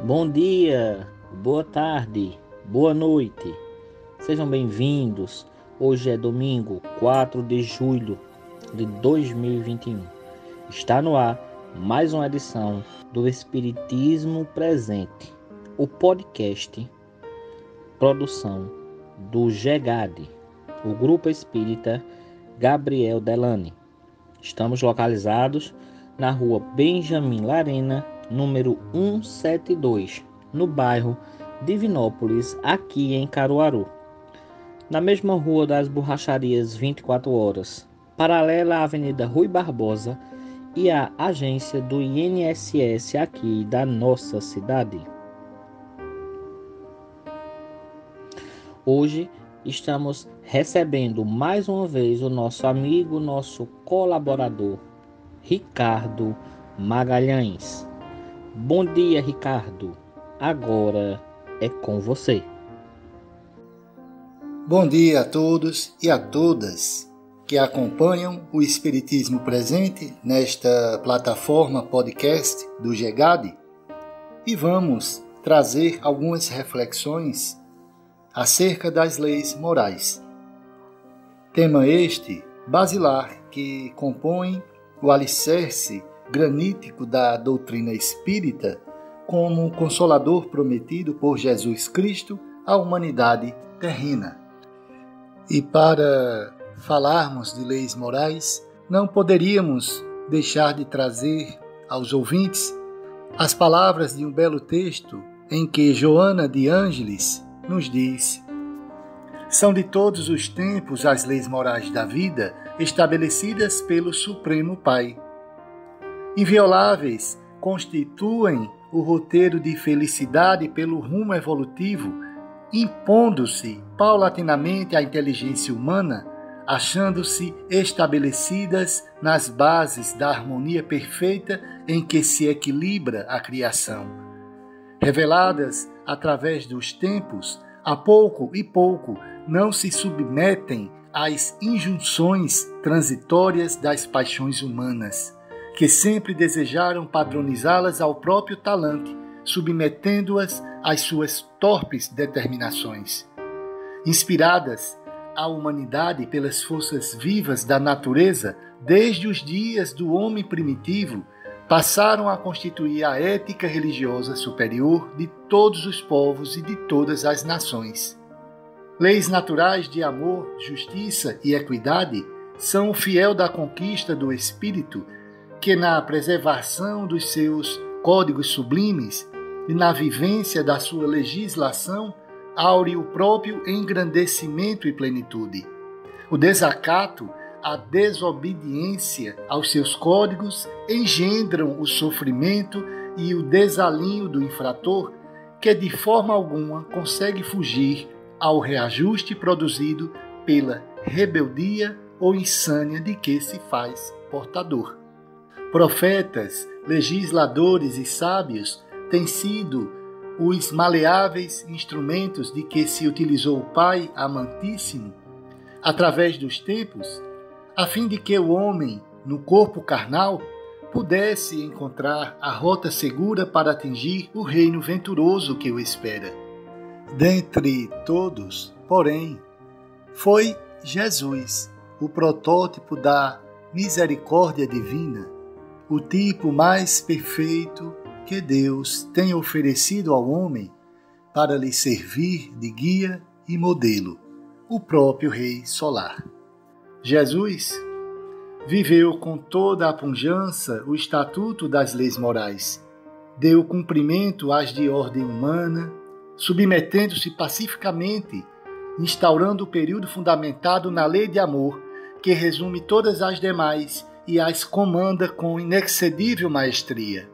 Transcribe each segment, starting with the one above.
Bom dia, boa tarde, boa noite. Sejam bem-vindos. Hoje é domingo, 4 de julho de 2021. Está no ar mais uma edição do Espiritismo Presente, o podcast produção do GEGAD, o Grupo Espírita Gabriel Delany. Estamos localizados na rua Benjamin Larena, número 172, no bairro Divinópolis, aqui em Caruaru. Na mesma rua das Borracharias 24 horas, paralela à Avenida Rui Barbosa e à agência do INSS aqui da nossa cidade. Hoje estamos recebendo mais uma vez o nosso amigo, nosso colaborador, Ricardo Magalhães. Bom dia, Ricardo. Agora é com você. Bom dia a todos e a todas que acompanham o Espiritismo Presente nesta plataforma podcast do GEGAD, e vamos trazer algumas reflexões acerca das leis morais. Tema este basilar que compõe o alicerce granítico da doutrina espírita como consolador prometido por Jesus Cristo à humanidade terrena. E para falarmos de leis morais, não poderíamos deixar de trazer aos ouvintes as palavras de um belo texto em que Joana de Ângeles nos diz: são de todos os tempos as leis morais da vida estabelecidas pelo Supremo Pai. Invioláveis, constituem o roteiro de felicidade pelo rumo evolutivo, impondo-se paulatinamente à inteligência humana, achando-se estabelecidas nas bases da harmonia perfeita em que se equilibra a criação. Reveladas através dos tempos, a pouco e pouco não se submetem às injunções transitórias das paixões humanas, que sempre desejaram padronizá-las ao próprio talante, submetendo-as às suas torpes determinações. Inspiradas, a humanidade pelas forças vivas da natureza, desde os dias do homem primitivo, passaram a constituir a ética religiosa superior de todos os povos e de todas as nações. Leis naturais de amor, justiça e equidade são o fiel da conquista do espírito, que na preservação dos seus códigos sublimes e na vivência da sua legislação aure o próprio engrandecimento e plenitude. O desacato, a desobediência aos seus códigos engendram o sofrimento e o desalinho do infrator, que de forma alguma consegue fugir ao reajuste produzido pela rebeldia ou insânia de que se faz portador. Profetas, legisladores e sábios têm sido os maleáveis instrumentos de que se utilizou o Pai amantíssimo, através dos tempos, a fim de que o homem, no corpo carnal, pudesse encontrar a rota segura para atingir o reino venturoso que o espera. Dentre todos, porém, foi Jesus, o protótipo da misericórdia divina, o tipo mais perfeito que Deus tem oferecido ao homem para lhe servir de guia e modelo, o próprio Rei Solar. Jesus viveu com toda a pujança o estatuto das leis morais, deu cumprimento às de ordem humana, submetendo-se pacificamente, instaurando o período fundamentado na lei de amor, que resume todas as demais e as comanda com inexcedível maestria.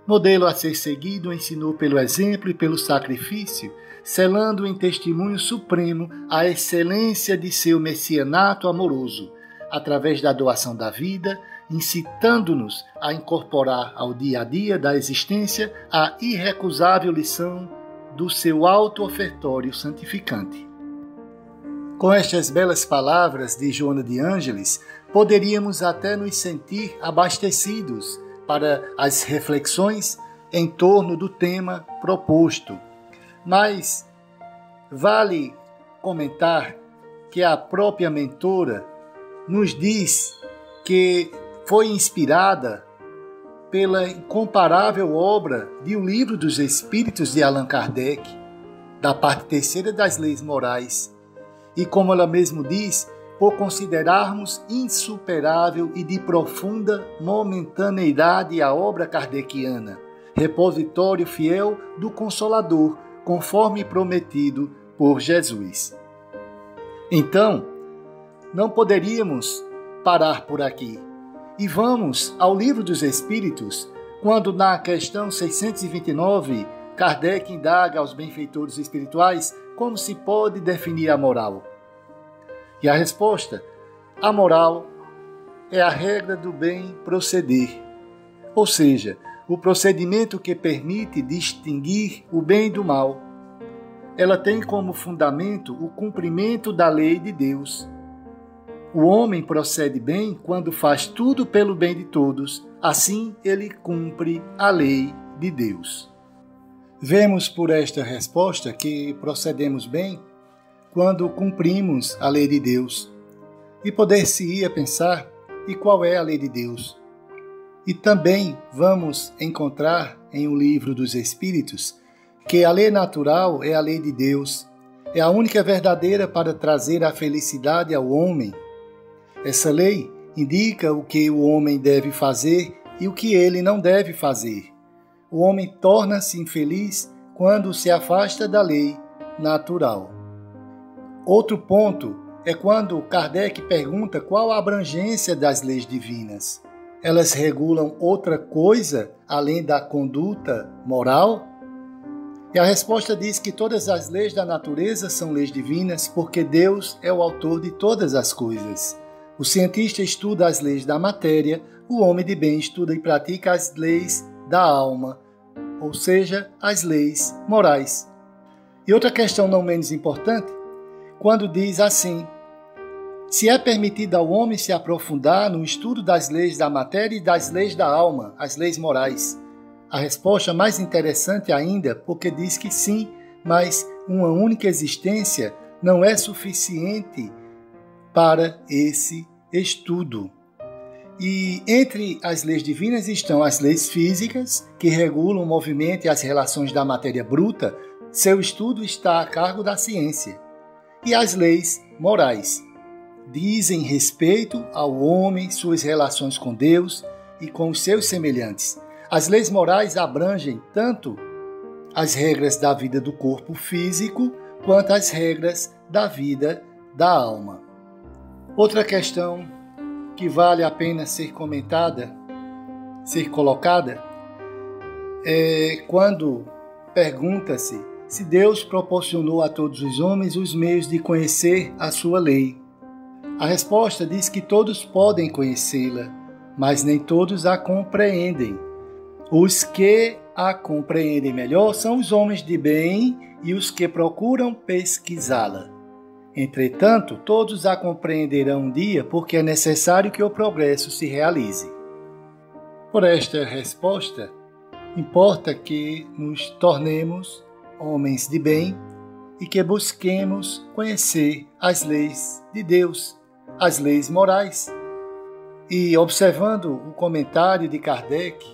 Modelo a ser seguido, ensinou pelo exemplo e pelo sacrifício, selando em testemunho supremo a excelência de seu messianato amoroso, através da doação da vida, incitando-nos a incorporar ao dia a dia da existência a irrecusável lição do seu alto ofertório santificante. Com estas belas palavras de Joana de Ângeles, poderíamos até nos sentir abastecidos para as reflexões em torno do tema proposto. Mas vale comentar que a própria mentora nos diz que foi inspirada pela incomparável obra de O Livro dos Espíritos de Allan Kardec, da parte terceira das leis morais, e como ela mesmo diz, por considerarmos insuperável e de profunda momentaneidade a obra kardeciana, repositório fiel do Consolador, conforme prometido por Jesus. Então, não poderíamos parar por aqui. E vamos ao Livro dos Espíritos, quando na questão 629, Kardec indaga aos benfeitores espirituais como se pode definir a moral. E a resposta: a moral é a regra do bem proceder, ou seja, o procedimento que permite distinguir o bem do mal. Ela tem como fundamento o cumprimento da lei de Deus. O homem procede bem quando faz tudo pelo bem de todos, assim ele cumpre a lei de Deus. Vemos por esta resposta que procedemos bem quando cumprimos a lei de Deus. E poder-se-ia pensar, e qual é a lei de Deus? E também vamos encontrar em O Livro dos Espíritos que a lei natural é a lei de Deus, é a única verdadeira para trazer a felicidade ao homem. Essa lei indica o que o homem deve fazer e o que ele não deve fazer. O homem torna-se infeliz quando se afasta da lei natural. Outro ponto é quando Kardec pergunta qual a abrangência das leis divinas. Elas regulam outra coisa além da conduta moral? E a resposta diz que todas as leis da natureza são leis divinas porque Deus é o autor de todas as coisas. O cientista estuda as leis da matéria, o homem de bem estuda e pratica as leis da alma, ou seja, as leis morais. E outra questão não menos importante, quando diz assim: se é permitido ao homem se aprofundar no estudo das leis da matéria e das leis da alma, as leis morais. A resposta é mais interessante ainda, porque diz que sim, mas uma única existência não é suficiente para esse estudo. E entre as leis divinas estão as leis físicas, que regulam o movimento e as relações da matéria bruta. Seu estudo está a cargo da ciência. E as leis morais dizem respeito ao homem, suas relações com Deus e com os seus semelhantes. As leis morais abrangem tanto as regras da vida do corpo físico quanto as regras da vida da alma. Outra questão que vale a pena ser comentada, ser colocada, é quando pergunta-se se Deus proporcionou a todos os homens os meios de conhecer a sua lei. A resposta diz que todos podem conhecê-la, mas nem todos a compreendem. Os que a compreendem melhor são os homens de bem e os que procuram pesquisá-la. Entretanto, todos a compreenderão um dia porque é necessário que o progresso se realize. Por esta resposta, importa que nos tornemos homens de bem e que busquemos conhecer as leis de Deus, as leis morais. E observando o comentário de Kardec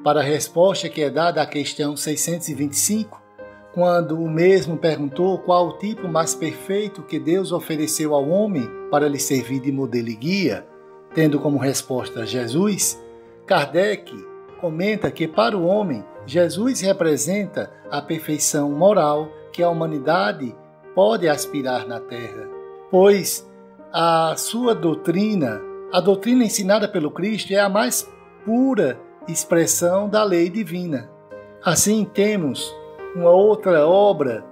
para a resposta que é dada à questão 625, quando o mesmo perguntou qual o tipo mais perfeito que Deus ofereceu ao homem para lhe servir de modelo e guia, tendo como resposta Jesus, Kardec comenta que para o homem, Jesus representa a perfeição moral que a humanidade pode aspirar na Terra, pois a sua doutrina, a doutrina ensinada pelo Cristo, é a mais pura expressão da lei divina. Assim temos uma outra obra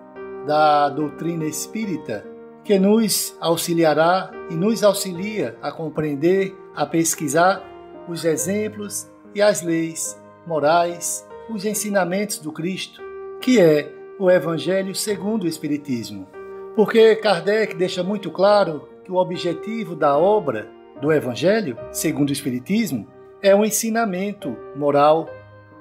da doutrina espírita que nos auxiliará e nos auxilia a compreender, a pesquisar os exemplos e as leis morais, os ensinamentos do Cristo, que é o Evangelho segundo o Espiritismo. Porque Kardec deixa muito claro que o objetivo da obra do Evangelho segundo o Espiritismo é um ensinamento moral,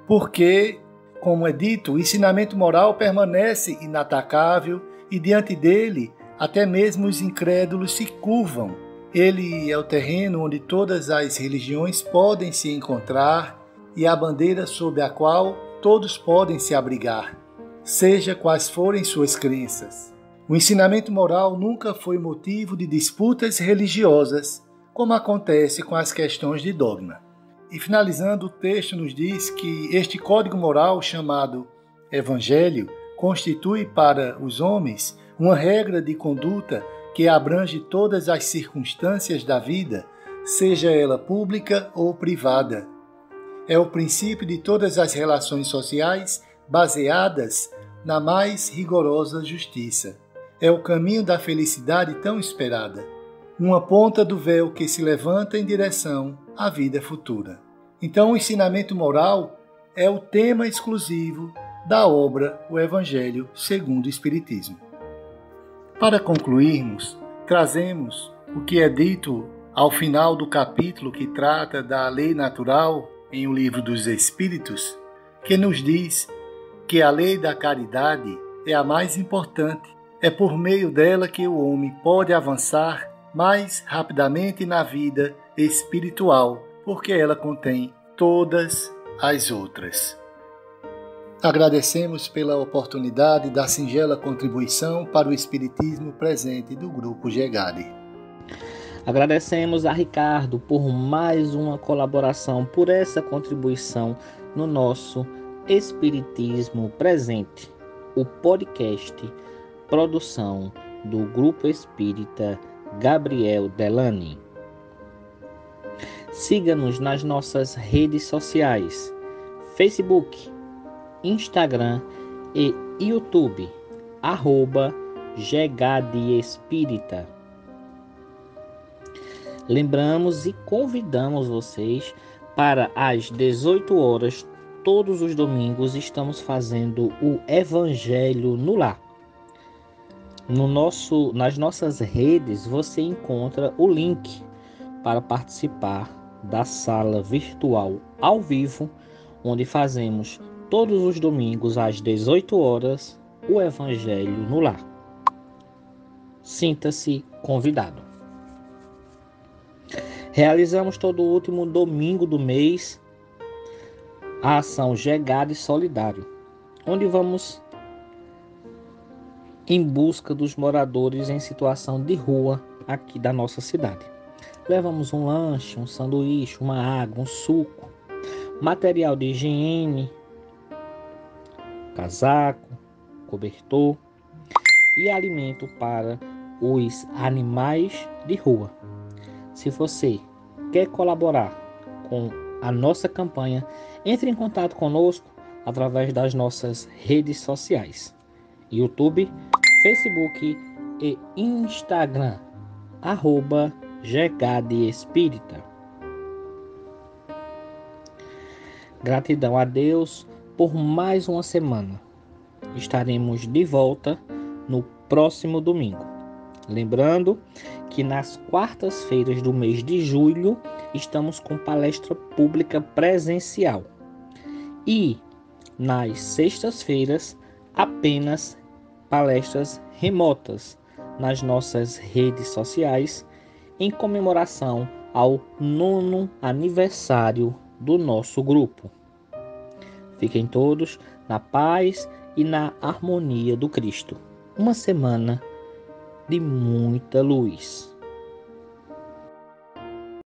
Porque, como é dito, o ensinamento moral permanece inatacável e diante dele até mesmo os incrédulos se curvam. Ele é o terreno onde todas as religiões podem se encontrar e a bandeira sob a qual todos podem se abrigar, seja quais forem suas crenças. O ensinamento moral nunca foi motivo de disputas religiosas, como acontece com as questões de dogma. E finalizando, o texto nos diz que este código moral chamado Evangelho constitui para os homens uma regra de conduta que abrange todas as circunstâncias da vida, seja ela pública ou privada. É o princípio de todas as relações sociais baseadas na mais rigorosa justiça. É o caminho da felicidade tão esperada, uma ponta do véu que se levanta em direção à vida futura. Então, o ensinamento moral é o tema exclusivo da obra O Evangelho segundo o Espiritismo. Para concluirmos, trazemos o que é dito ao final do capítulo que trata da lei natural em O Livro dos Espíritos, que nos diz que a lei da caridade é a mais importante. É por meio dela que o homem pode avançar mais rapidamente na vida espiritual, porque ela contém todas as outras. Agradecemos pela oportunidade da singela contribuição para o Espiritismo presente do Grupo GEGADE. Agradecemos a Ricardo por mais uma colaboração, por essa contribuição no nosso Espiritismo Presente, o podcast, produção do Grupo Espírita Gabriel Delany. Siga-nos nas nossas redes sociais, Facebook, Instagram e YouTube, @GEGADEespírita. Lembramos e convidamos vocês para às 18 horas, todos os domingos, estamos fazendo o Evangelho no Lar. Nas nossas redes você encontra o link para participar da sala virtual ao vivo, onde fazemos todos os domingos às 18 horas o Evangelho no Lar. Sinta-se convidado. Realizamos todo o último domingo do mês a ação GEGADE Solidário, onde vamos em busca dos moradores em situação de rua aqui da nossa cidade. Levamos um lanche, um sanduíche, uma água, um suco, material de higiene, casaco, cobertor e alimento para os animais de rua. Se você quer colaborar com a nossa campanha, entre em contato conosco através das nossas redes sociais, YouTube, Facebook e Instagram, @GEGADEespírita. Gratidão a Deus por mais uma semana. Estaremos de volta no próximo domingo. Lembrando que nas quartas-feiras do mês de julho estamos com palestra pública presencial e nas sextas-feiras apenas palestras remotas nas nossas redes sociais em comemoração ao 9º aniversário do nosso grupo. Fiquem todos na paz e na harmonia do Cristo. Uma semana de muita luz.